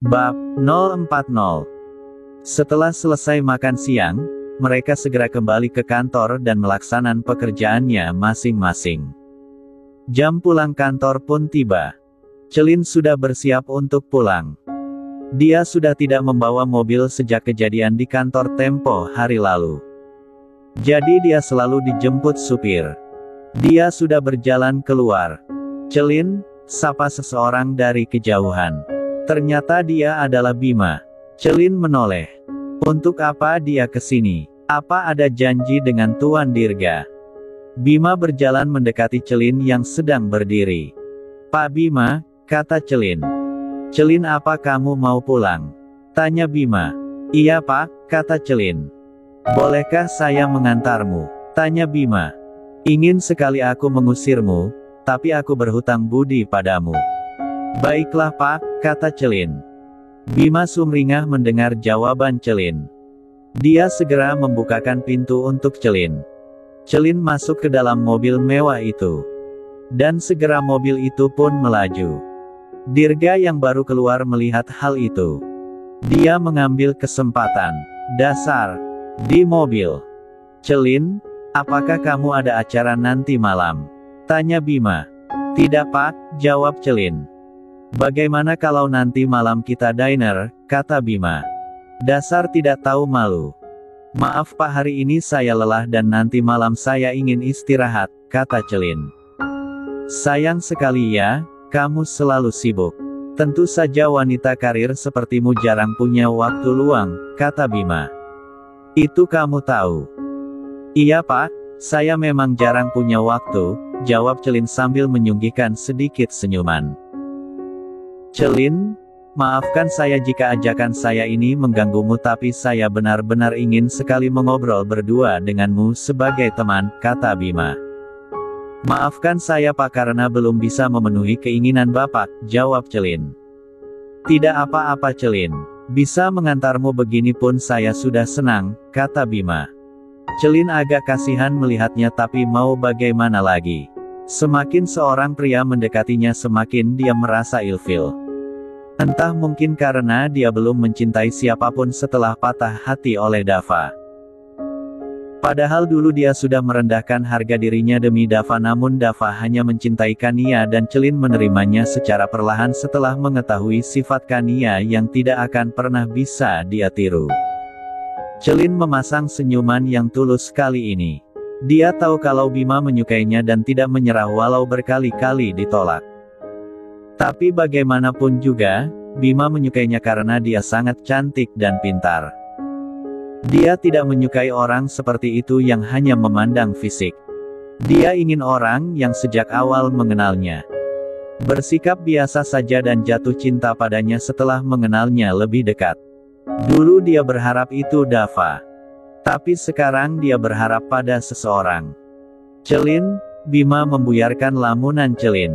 Bab 040. Setelah selesai makan siang, mereka segera kembali ke kantor dan melaksanakan pekerjaannya masing-masing. Jam pulang kantor pun tiba. Celin sudah bersiap untuk pulang. Dia sudah tidak membawa mobil sejak kejadian di kantor tempo hari lalu. Jadi dia selalu dijemput supir. Dia sudah berjalan keluar. Celin, sapa seseorang dari kejauhan. Ternyata dia adalah Bima. Celin menoleh. Untuk apa dia ke sini? Apa ada janji dengan Tuan Dirga? Bima berjalan mendekati Celin yang sedang berdiri. Pak Bima, kata Celin. Celin, apa kamu mau pulang? Tanya Bima. Iya Pak, kata Celin. Bolehkah saya mengantarmu? Tanya Bima. Ingin sekali aku mengusirmu, tapi aku berhutang budi padamu. Baiklah Pak, kata Celin. Bima sumringah mendengar jawaban Celin. Dia segera membukakan pintu untuk Celin. Celin masuk ke dalam mobil mewah itu. Dan segera mobil itu pun melaju. Dirga yang baru keluar melihat hal itu. Dia mengambil kesempatan. Dasar. Di mobil. Celin, apakah kamu ada acara nanti malam? Tanya Bima. Tidak Pak, jawab Celin. Bagaimana kalau nanti malam kita diner, kata Bima. Dasar tidak tahu malu. Maaf Pak, hari ini saya lelah dan nanti malam saya ingin istirahat, kata Celin. Sayang sekali ya, kamu selalu sibuk. Tentu saja wanita karir sepertimu jarang punya waktu luang, kata Bima. Itu kamu tahu. Iya Pak, saya memang jarang punya waktu, jawab Celin sambil menyunggihkan sedikit senyuman. Celin, maafkan saya jika ajakan saya ini mengganggumu, tapi saya benar-benar ingin sekali mengobrol berdua denganmu sebagai teman, kata Bima. Maafkan saya Pak karena belum bisa memenuhi keinginan Bapak, jawab Celin. Tidak apa-apa Celin, bisa mengantarmu begini pun saya sudah senang, kata Bima. Celin agak kasihan melihatnya, tapi mau bagaimana lagi. Semakin seorang pria mendekatinya semakin dia merasa ilfil. Entah mungkin karena dia belum mencintai siapapun setelah patah hati oleh Dava. Padahal dulu dia sudah merendahkan harga dirinya demi Dava, namun Dava hanya mencintai Kania dan Celin menerimanya secara perlahan setelah mengetahui sifat Kania yang tidak akan pernah bisa dia tiru. Celin memasang senyuman yang tulus kali ini. Dia tahu kalau Bima menyukainya dan tidak menyerah walau berkali-kali ditolak. Tapi bagaimanapun juga, Bima menyukainya karena dia sangat cantik dan pintar. Dia tidak menyukai orang seperti itu yang hanya memandang fisik. Dia ingin orang yang sejak awal mengenalnya. Bersikap biasa saja dan jatuh cinta padanya setelah mengenalnya lebih dekat. Dulu dia berharap itu Dava. Tapi sekarang dia berharap pada seseorang. Celin, Bima membuyarkan lamunan Celin.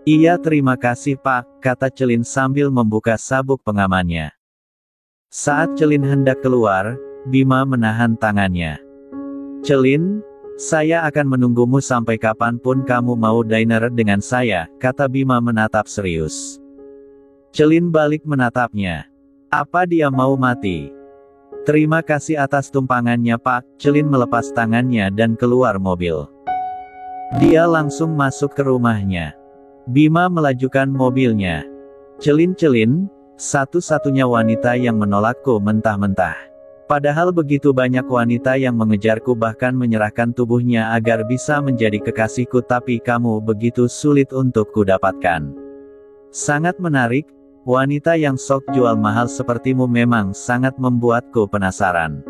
Iya terima kasih Pak, kata Celin sambil membuka sabuk pengamannya. Saat Celin hendak keluar, Bima menahan tangannya. Celin, saya akan menunggumu sampai kapanpun kamu mau diner dengan saya, kata Bima menatap serius. Celin balik menatapnya. Apa dia mau mati? Terima kasih atas tumpangannya Pak, Celin melepas tangannya dan keluar mobil. Dia langsung masuk ke rumahnya. Bima melajukan mobilnya. Celin, satu-satunya wanita yang menolakku mentah-mentah. Padahal begitu banyak wanita yang mengejarku bahkan menyerahkan tubuhnya agar bisa menjadi kekasihku, tapi kamu begitu sulit untuk kudapatkan. Sangat menarik, wanita yang sok jual mahal sepertimu memang sangat membuatku penasaran.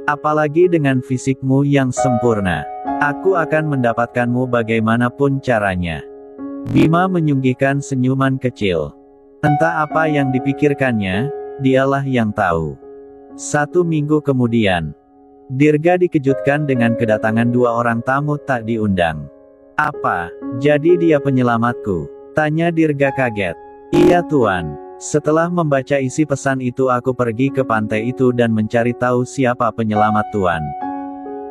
Apalagi dengan fisikmu yang sempurna. Aku akan mendapatkanmu bagaimanapun caranya. Bima menyunggihkan senyuman kecil. Entah apa yang dipikirkannya, dialah yang tahu. 1 minggu kemudian, Dirga dikejutkan dengan kedatangan 2 orang tamu tak diundang. Apa, jadi dia penyelamatku? Tanya Dirga kaget. Iya Tuan, setelah membaca isi pesan itu aku pergi ke pantai itu dan mencari tahu siapa penyelamat Tuan.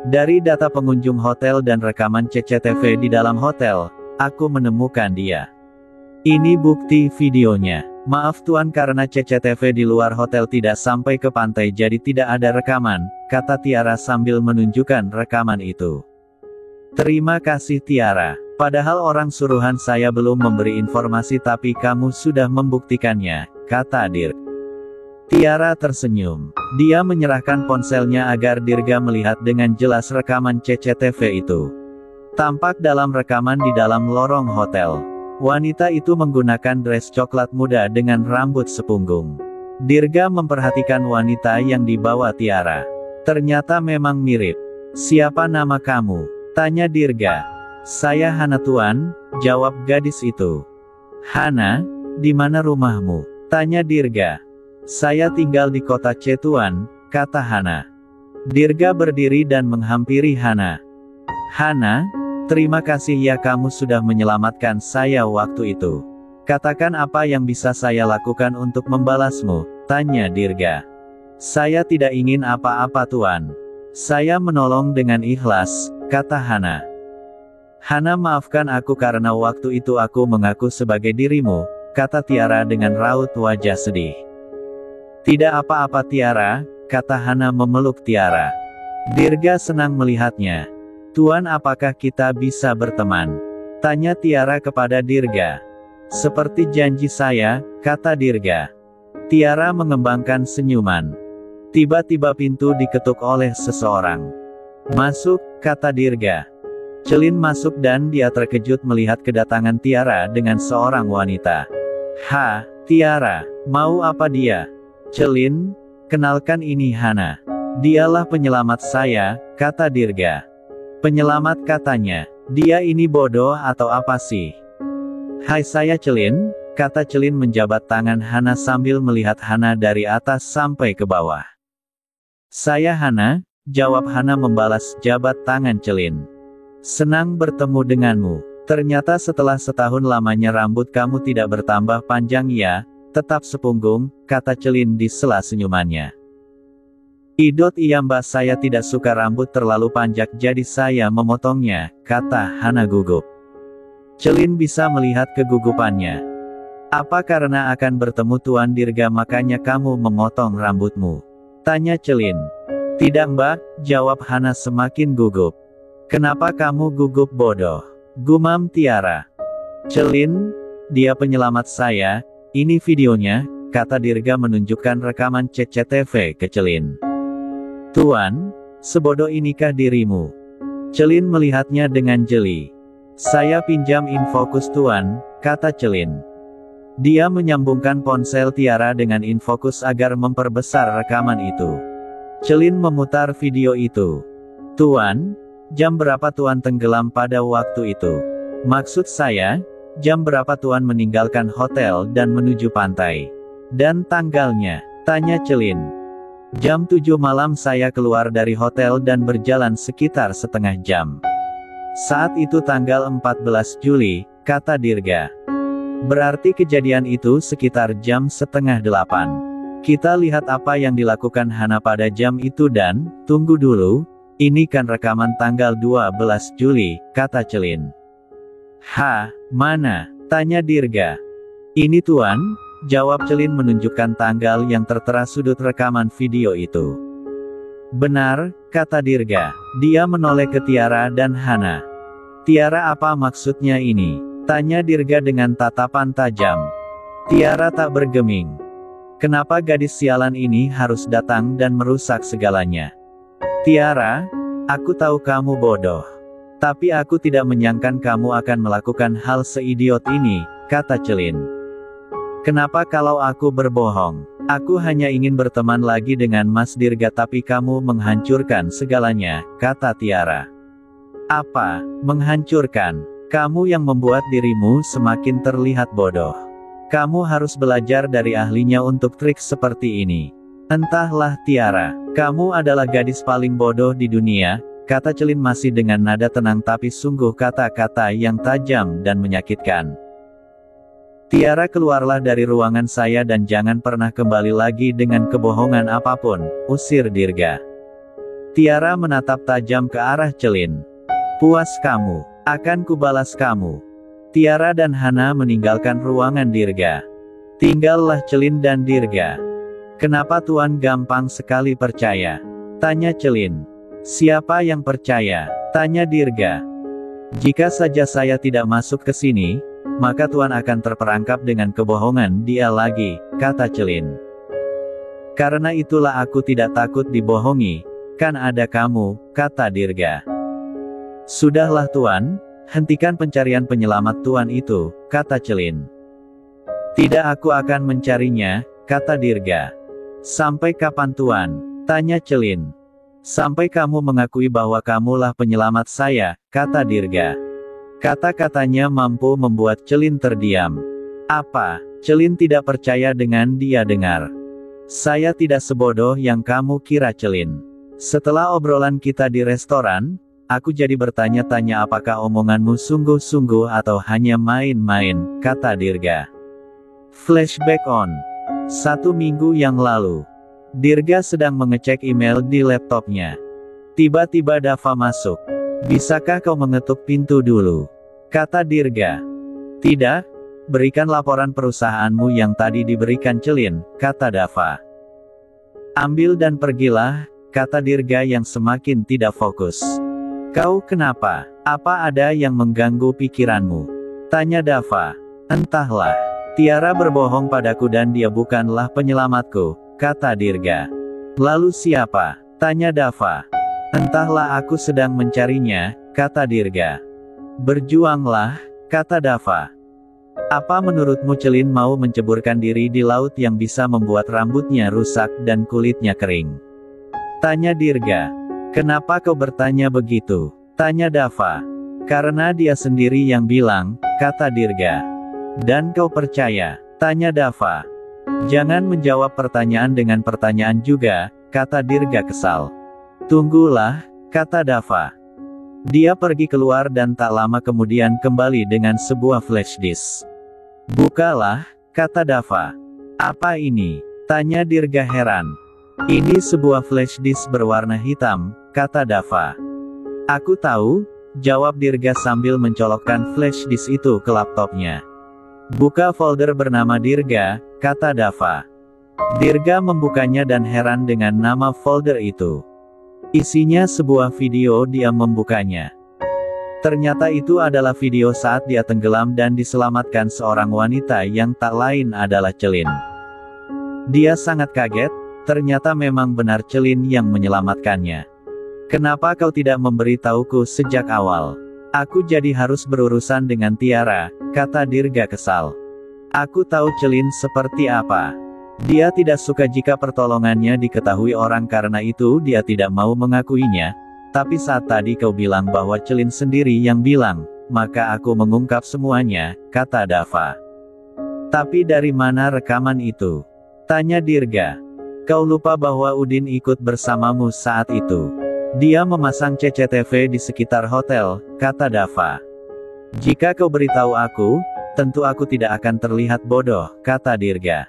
Dari data pengunjung hotel dan rekaman CCTV di dalam hotel, aku menemukan dia. Ini bukti videonya. Maaf tuan, karena CCTV di luar hotel tidak sampai ke pantai jadi tidak ada rekaman, kata Tiara sambil menunjukkan rekaman itu. Terima kasih Tiara. Padahal orang suruhan saya belum memberi informasi tapi kamu sudah membuktikannya, kata Dirk. Tiara tersenyum. Dia menyerahkan ponselnya agar Dirga melihat dengan jelas rekaman CCTV itu. Tampak dalam rekaman di dalam lorong hotel. Wanita itu menggunakan dress coklat muda dengan rambut sepunggung. Dirga memperhatikan wanita yang dibawa Tiara. Ternyata memang mirip. Siapa nama kamu? Tanya Dirga. Saya Hana tuan, jawab gadis itu. Hana, di mana rumahmu? Tanya Dirga. Saya tinggal di kota C tuan, kata Hana. Dirga berdiri dan menghampiri Hana. Hana, terima kasih ya, kamu sudah menyelamatkan saya waktu itu. Katakan apa yang bisa saya lakukan untuk membalasmu, tanya Dirga. Saya tidak ingin apa-apa tuan. Saya menolong dengan ikhlas, kata Hana. Hana, maafkan aku karena waktu itu aku mengaku sebagai dirimu, kata Tiara dengan raut wajah sedih. Tidak apa-apa Tiara, kata Hana memeluk Tiara. Dirga senang melihatnya. Tuan, apakah kita bisa berteman? Tanya Tiara kepada Dirga. Seperti janji saya, kata Dirga. Tiara mengembangkan senyuman. Tiba-tiba pintu diketuk oleh seseorang. Masuk, kata Dirga. Celin masuk dan dia terkejut melihat kedatangan Tiara dengan seorang wanita. Ha, Tiara, mau apa dia? Celin, kenalkan ini Hana. Dialah penyelamat saya, kata Dirga. Penyelamat katanya. Dia ini bodoh atau apa sih? Hai, saya Celin, kata Celin menjabat tangan Hana sambil melihat Hana dari atas sampai ke bawah. Saya Hana, jawab Hana membalas jabat tangan Celin. Senang bertemu denganmu. Ternyata setelah setahun lamanya rambut kamu tidak bertambah panjang ya, tetap sepunggung, kata Celin di sela senyumannya. Idot iya mbak, saya tidak suka rambut terlalu panjang jadi saya memotongnya, kata Hana gugup. Celin bisa melihat kegugupannya. Apa karena akan bertemu Tuan Dirga makanya kamu memotong rambutmu? Tanya Celin. Tidak mbak, jawab Hana semakin gugup. Kenapa kamu gugup bodoh? Gumam Tiara. Celin, dia penyelamat saya, ini videonya, kata Dirga menunjukkan rekaman CCTV ke Celin. Tuan, sebodoh inikah dirimu? Celin melihatnya dengan jeli. Saya pinjam infocus Tuan, kata Celin. Dia menyambungkan ponsel Tiara dengan infocus agar memperbesar rekaman itu. Celin memutar video itu. Tuan, jam berapa Tuan tenggelam pada waktu itu? Maksud saya, jam berapa Tuan meninggalkan hotel dan menuju pantai? Dan tanggalnya? Tanya Celin. Jam 7 malam saya keluar dari hotel dan berjalan sekitar setengah jam. Saat itu tanggal 14 Juli, kata Dirga. Berarti kejadian itu sekitar jam setengah 8. Kita lihat apa yang dilakukan Hana pada jam itu dan, tunggu dulu, ini kan rekaman tanggal 12 Juli, kata Celin. Hah, mana? Tanya Dirga. Ini Tuan, jawab Celin menunjukkan tanggal yang tertera sudut rekaman video itu. Benar, kata Dirga. Dia menoleh ke Tiara dan Hana. Tiara, apa maksudnya ini? Tanya Dirga dengan tatapan tajam. Tiara tak bergeming. Kenapa gadis sialan ini harus datang dan merusak segalanya? Tiara, aku tahu kamu bodoh. Tapi aku tidak menyangka kamu akan melakukan hal seidiot ini, kata Celin. Kenapa kalau aku berbohong? Aku hanya ingin berteman lagi dengan Mas Dirga tapi kamu menghancurkan segalanya, kata Tiara. Apa? Menghancurkan? Kamu yang membuat dirimu semakin terlihat bodoh. Kamu harus belajar dari ahlinya untuk trik seperti ini. Entahlah Tiara, kamu adalah gadis paling bodoh di dunia, kata Celin masih dengan nada tenang tapi sungguh kata-kata yang tajam dan menyakitkan. Tiara, keluarlah dari ruangan saya dan jangan pernah kembali lagi dengan kebohongan apapun, usir Dirga. Tiara menatap tajam ke arah Celin. Puas kamu, akan kubalas kamu. Tiara dan Hana meninggalkan ruangan Dirga. Tinggallah Celin dan Dirga. Kenapa Tuan gampang sekali percaya? Tanya Celin. Siapa yang percaya? Tanya Dirga. Jika saja saya tidak masuk ke sini, maka Tuan akan terperangkap dengan kebohongan dia lagi, kata Celin. Karena itulah aku tidak takut dibohongi, kan ada kamu, kata Dirga. Sudahlah Tuan, hentikan pencarian penyelamat Tuan itu, kata Celin. Tidak, aku akan mencarinya, kata Dirga. Sampai kapan Tuan? Tanya Celin. Sampai kamu mengakui bahwa kamulah penyelamat saya, kata Dirga. Kata-katanya mampu membuat Celin terdiam. Apa? Celin tidak percaya dengan dia dengar. Saya tidak sebodoh yang kamu kira Celin. Setelah obrolan kita di restoran, aku jadi bertanya-tanya apakah omonganmu sungguh-sungguh atau hanya main-main, kata Dirga. Flashback on. 1 minggu yang lalu. Dirga sedang mengecek email di laptopnya. Tiba-tiba Dava masuk. Bisakah kau mengetuk pintu dulu? Kata Dirga. Tidak, berikan laporan perusahaanmu yang tadi diberikan Celin, kata Dava. Ambil dan pergilah, kata Dirga yang semakin tidak fokus. Kau kenapa? Apa ada yang mengganggu pikiranmu? Tanya Dava. Entahlah. Tiara berbohong padaku dan dia bukanlah penyelamatku, kata Dirga. Lalu siapa? Tanya Dava. Entahlah, aku sedang mencarinya, kata Dirga. Berjuanglah, kata Dava. Apa menurutmu Celin mau menceburkan diri di laut yang bisa membuat rambutnya rusak dan kulitnya kering? Tanya Dirga. Kenapa kau bertanya begitu? Tanya Dava. Karena dia sendiri yang bilang, kata Dirga. Dan kau percaya? Tanya Dava. Jangan menjawab pertanyaan dengan pertanyaan juga, kata Dirga kesal. Tunggulah, kata Dava. Dia pergi keluar dan tak lama kemudian kembali dengan sebuah flash disk. Bukalah, kata Dava. Apa ini? Tanya Dirga heran. Ini sebuah flash disk berwarna hitam, kata Dava. Aku tahu, jawab Dirga sambil mencolokkan flash disk itu ke laptopnya. Buka folder bernama Dirga, kata Dava. Dirga membukanya dan heran dengan nama folder itu. Isinya sebuah video. Dia membukanya. Ternyata itu adalah video saat dia tenggelam dan diselamatkan seorang wanita yang tak lain adalah Celin. Dia sangat kaget, ternyata memang benar Celin yang menyelamatkannya. Kenapa kau tidak memberitahuku sejak awal? Aku jadi harus berurusan dengan Tiara, kata Dirga kesal. Aku tahu Celin seperti apa. Dia tidak suka jika pertolongannya diketahui orang, karena itu dia tidak mau mengakuinya. Tapi saat tadi kau bilang bahwa Celin sendiri yang bilang, maka aku mengungkap semuanya, kata Dava. Tapi dari mana rekaman itu? Tanya Dirga. Kau lupa bahwa Udin ikut bersamamu saat itu. Dia memasang CCTV di sekitar hotel, kata Dava. Jika kau beritahu aku, tentu aku tidak akan terlihat bodoh, kata Dirga.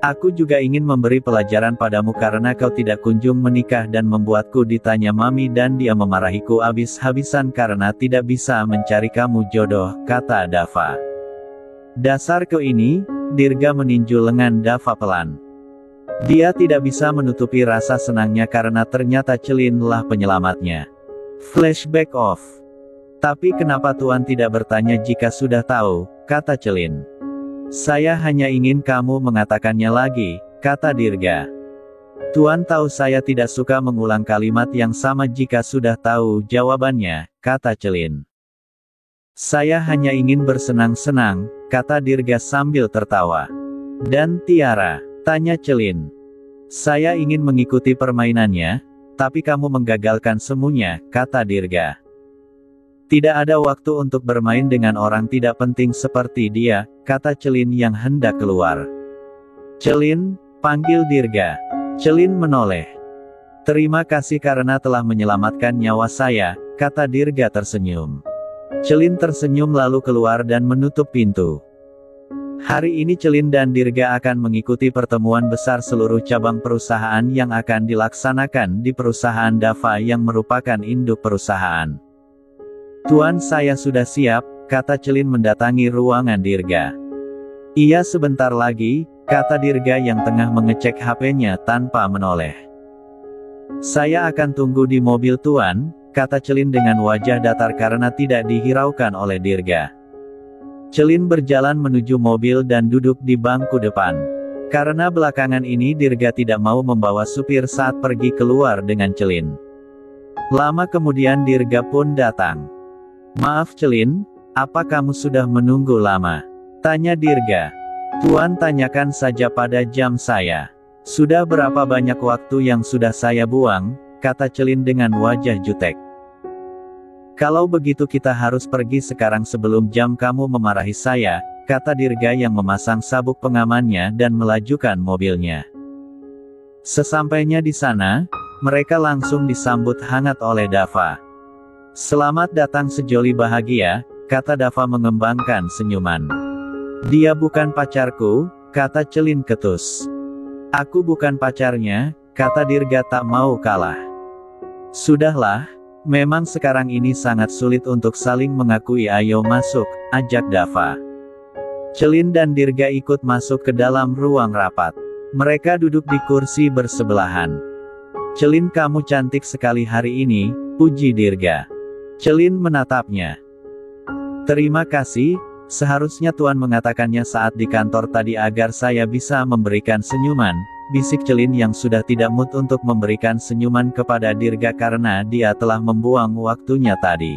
Aku juga ingin memberi pelajaran padamu karena kau tidak kunjung menikah dan membuatku ditanya mami dan dia memarahiku habis-habisan karena tidak bisa mencari kamu jodoh, kata Dava. Dasar kau ini, Dirga meninju lengan Dava pelan. Dia tidak bisa menutupi rasa senangnya karena ternyata Celinlah penyelamatnya. Flashback off. Tapi kenapa Tuan tidak bertanya jika sudah tahu, kata Celin. Saya hanya ingin kamu mengatakannya lagi, kata Dirga. Tuan tahu saya tidak suka mengulang kalimat yang sama jika sudah tahu jawabannya, kata Celin. Saya hanya ingin bersenang-senang, kata Dirga sambil tertawa. Dan Tiara? Tanya Celin. Saya ingin mengikuti permainannya, tapi kamu menggagalkan semuanya, kata Dirga. Tidak ada waktu untuk bermain dengan orang tidak penting seperti dia, kata Celin yang hendak keluar. Celin, panggil Dirga. Celin menoleh. Terima kasih karena telah menyelamatkan nyawa saya, kata Dirga tersenyum. Celin tersenyum lalu keluar dan menutup pintu. Hari ini Celin dan Dirga akan mengikuti pertemuan besar seluruh cabang perusahaan yang akan dilaksanakan di perusahaan Dava yang merupakan induk perusahaan. Tuan, saya sudah siap, kata Celin mendatangi ruangan Dirga. Iya sebentar lagi, kata Dirga yang tengah mengecek HP-nya tanpa menoleh. Saya akan tunggu di mobil Tuan, kata Celin dengan wajah datar karena tidak dihiraukan oleh Dirga. Celin berjalan menuju mobil dan duduk di bangku depan. Karena belakangan ini Dirga tidak mau membawa supir saat pergi keluar dengan Celin. Lama kemudian Dirga pun datang. Maaf Celin, apa kamu sudah menunggu lama? Tanya Dirga. Tuan tanyakan saja pada jam saya. Sudah berapa banyak waktu yang sudah saya buang, kata Celin dengan wajah jutek. Kalau begitu kita harus pergi sekarang sebelum jam kamu memarahi saya, kata Dirga yang memasang sabuk pengamannya dan melajukan mobilnya. Sesampainya di sana, mereka langsung disambut hangat oleh Dava. Selamat datang sejoli bahagia, kata Dava mengembangkan senyuman. Dia bukan pacarku, kata Celin ketus. Aku bukan pacarnya, kata Dirga tak mau kalah. Sudahlah, memang sekarang ini sangat sulit untuk saling mengakui. Ayo masuk, ajak Dava. Celin dan Dirga ikut masuk ke dalam ruang rapat. Mereka duduk di kursi bersebelahan. Celin kamu cantik sekali hari ini, puji Dirga. Celin menatapnya. Terima kasih. Seharusnya Tuan mengatakannya saat di kantor tadi agar saya bisa memberikan senyuman, bisik Celin yang sudah tidak mood untuk memberikan senyuman kepada Dirga karena dia telah membuang waktunya tadi.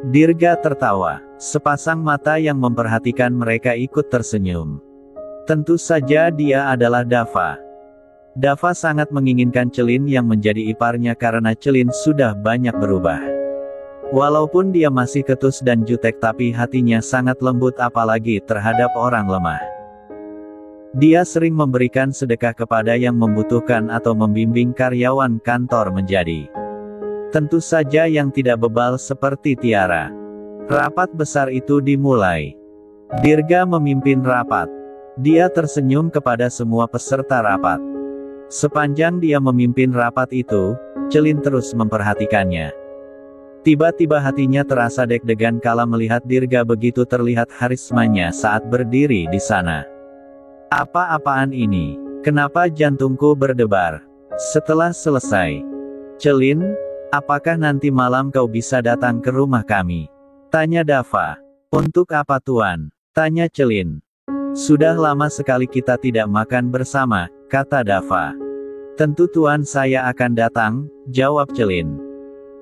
Dirga tertawa. Sepasang mata yang memperhatikan mereka ikut tersenyum. Tentu saja dia adalah Dava. Dava sangat menginginkan Celin yang menjadi iparnya karena Celin sudah banyak berubah. Walaupun dia masih ketus dan jutek tapi hatinya sangat lembut apalagi terhadap orang lemah. Dia sering memberikan sedekah kepada yang membutuhkan atau membimbing karyawan kantor menjadi. Tentu saja yang tidak bebal seperti Tiara. Rapat besar itu dimulai. Dirga memimpin rapat. Dia tersenyum kepada semua peserta rapat. Sepanjang dia memimpin rapat itu, Celin terus memperhatikannya. Tiba-tiba hatinya terasa deg-degan kala melihat Dirga begitu terlihat harismanya saat berdiri di sana. Apa-apaan ini? Kenapa jantungku berdebar? Setelah selesai. Celin, apakah nanti malam kau bisa datang ke rumah kami? Tanya Dava. Untuk apa Tuan? Tanya Celin. Sudah lama sekali kita tidak makan bersama, kata Dava. Tentu Tuan saya akan datang, jawab Celin.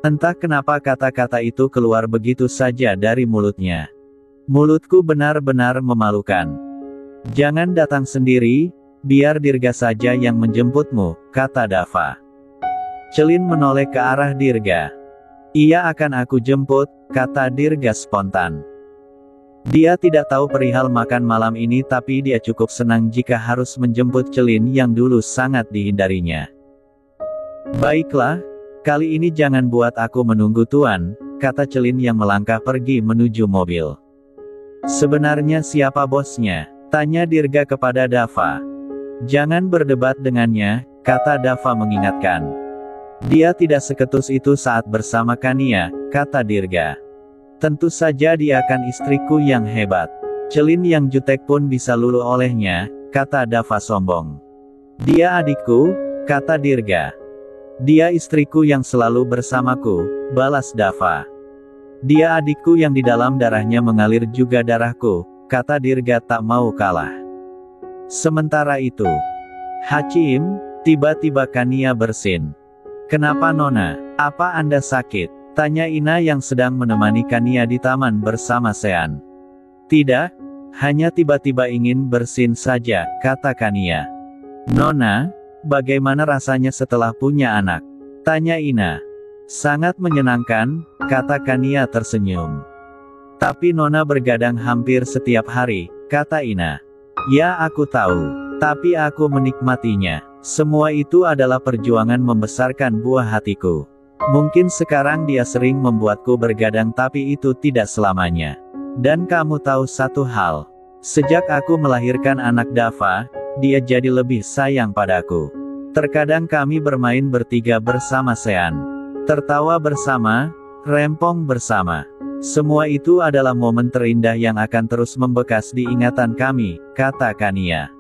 Entah kenapa kata-kata itu keluar begitu saja dari mulutnya. Mulutku benar-benar memalukan. Jangan datang sendiri, biar Dirga saja yang menjemputmu, kata Dava. Celin menoleh ke arah Dirga. Ia akan aku jemput, kata Dirga spontan. Dia tidak tahu perihal makan malam ini tapi dia cukup senang jika harus menjemput Celin yang dulu sangat dihindarinya. Baiklah. Kali ini jangan buat aku menunggu Tuan, kata Celin yang melangkah pergi menuju mobil. Sebenarnya siapa bosnya? Tanya Dirga kepada Dava. Jangan berdebat dengannya, kata Dava mengingatkan. Dia tidak seketus itu saat bersama Kania, kata Dirga. Tentu saja dia akan istriku yang hebat. Celin yang jutek pun bisa luluh olehnya, kata Dava sombong. Dia adikku, kata Dirga. Dia istriku yang selalu bersamaku, balas Dava. Dia adikku yang di dalam darahnya mengalir juga darahku, kata Dirga tak mau kalah. Sementara itu, Hachim, tiba-tiba Kania bersin. Kenapa Nona? Apa Anda sakit? Tanya Ina yang sedang menemani Kania di taman bersama Sean. Tidak, hanya tiba-tiba ingin bersin saja, kata Kania. Nona, bagaimana rasanya setelah punya anak? Tanya Ina. Sangat menyenangkan, kata Kania tersenyum. Tapi Nona bergadang hampir setiap hari, kata Ina. Ya aku tahu, tapi aku menikmatinya. Semua itu adalah perjuangan membesarkan buah hatiku. Mungkin sekarang dia sering membuatku bergadang tapi itu tidak selamanya. Dan kamu tahu satu hal. Sejak aku melahirkan anak Dava, dia jadi lebih sayang padaku. Terkadang kami bermain bertiga bersama Sean. Tertawa bersama, rempong bersama. Semua itu adalah momen terindah yang akan terus membekas di ingatan kami, kata Kania.